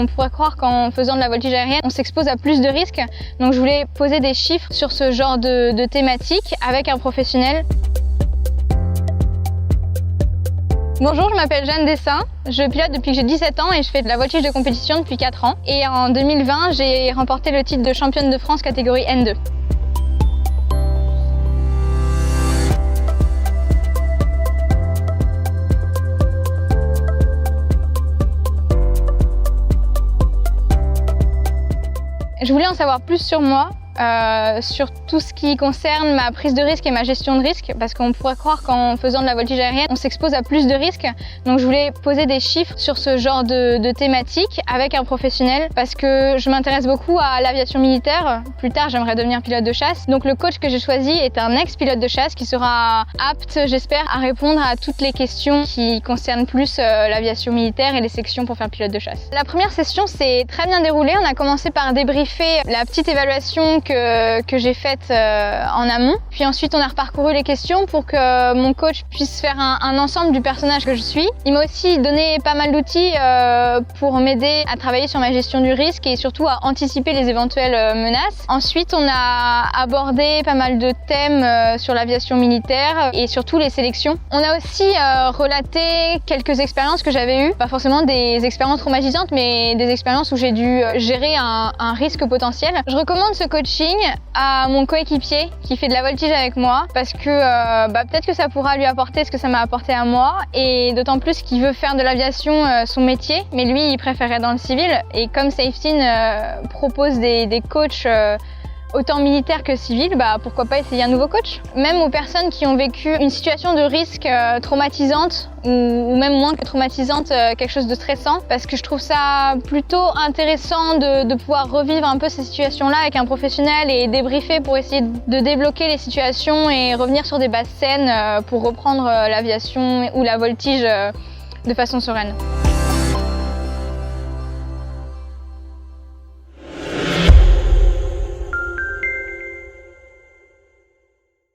On pourrait croire qu'en faisant de la voltige aérienne, on s'expose à plus de risques. Donc je voulais poser des chiffres sur ce genre de thématique avec un professionnel. Bonjour, je m'appelle Jeanne Dessin, je pilote depuis que j'ai 17 ans et je fais de la voltige de compétition depuis 4 ans. Et en 2020, j'ai remporté le titre de championne de France catégorie N2. Je voulais en savoir plus sur moi, sur tout ce qui concerne ma prise de risque et ma gestion de risque, parce qu'on pourrait croire qu'en faisant de la voltige aérienne, on s'expose à plus de risques. Donc je voulais poser des chiffres sur ce genre de thématique avec un professionnel, parce que je m'intéresse beaucoup à l'aviation militaire. Plus tard, j'aimerais devenir pilote de chasse. Donc le coach que j'ai choisi est un ex-pilote de chasse qui sera apte, j'espère, à répondre à toutes les questions qui concernent plus l'aviation militaire et les sections pour faire pilote de chasse. La première session s'est très bien déroulée. On a commencé par débriefer la petite évaluation que j'ai faite en amont. Puis ensuite, on a reparcouru les questions pour que mon coach puisse faire un ensemble du personnage que je suis. Il m'a aussi donné pas mal d'outils pour m'aider à travailler sur ma gestion du risque et surtout à anticiper les éventuelles menaces. Ensuite, on a abordé pas mal de thèmes sur l'aviation militaire et surtout les sélections. On a aussi relaté quelques expériences que j'avais eues, pas forcément des expériences traumatisantes, mais des expériences où j'ai dû gérer un risque potentiel. Je recommande ce coaching à mon coéquipier qui fait de la voltige avec moi parce que peut-être que ça pourra lui apporter ce que ça m'a apporté à moi, et d'autant plus qu'il veut faire de l'aviation son métier, mais lui il préférait dans le civil, et comme Safetyn propose des coachs autant militaire que civil, pourquoi pas essayer un nouveau coach. Même aux personnes qui ont vécu une situation de risque traumatisante ou même moins que traumatisante, quelque chose de stressant, parce que je trouve ça plutôt intéressant de pouvoir revivre un peu ces situations-là avec un professionnel et débriefer pour essayer de débloquer les situations et revenir sur des bases saines pour reprendre l'aviation ou la voltige de façon sereine.